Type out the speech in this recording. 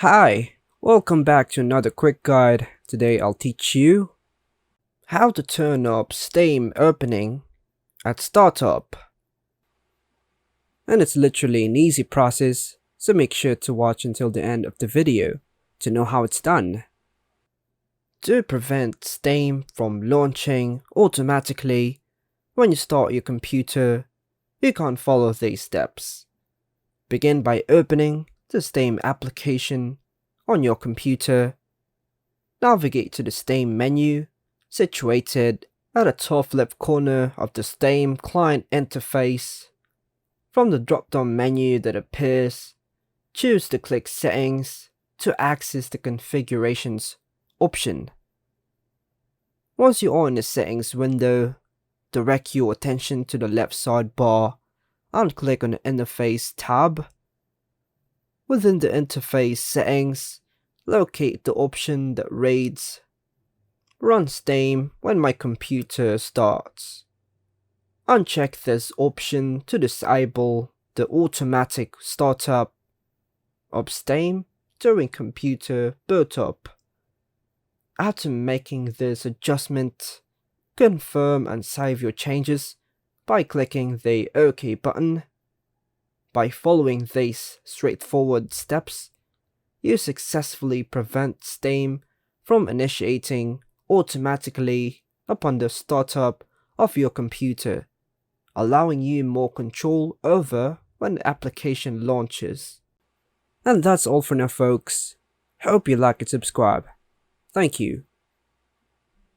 Hi, welcome back to another quick guide. Today I'll teach you how to turn up Steam opening at startup. And it's literally an easy process, so make sure to watch until the end of the video to know how it's done. To prevent Steam from launching automatically when you start your computer, you can follow these steps. Begin by opening the Steam application on your computer. Navigate to the Steam menu, situated at the top left corner of the Steam client interface. From the drop-down menu that appears, choose the Click Settings to access the Configurations option. Once you are in the Settings window, direct your attention to the left sidebar and click on the Interface tab. Within the interface settings, locate the option that reads Run Steam when my computer starts. Uncheck this option to disable the automatic startup of Steam during computer boot-up. After making this adjustment, confirm and save your changes by clicking the OK button. By following these straightforward steps, you successfully prevent Steam from initiating automatically upon the startup of your computer, allowing you more control over when the application launches. And that's all for now, folks. Hope you like and subscribe. Thank you.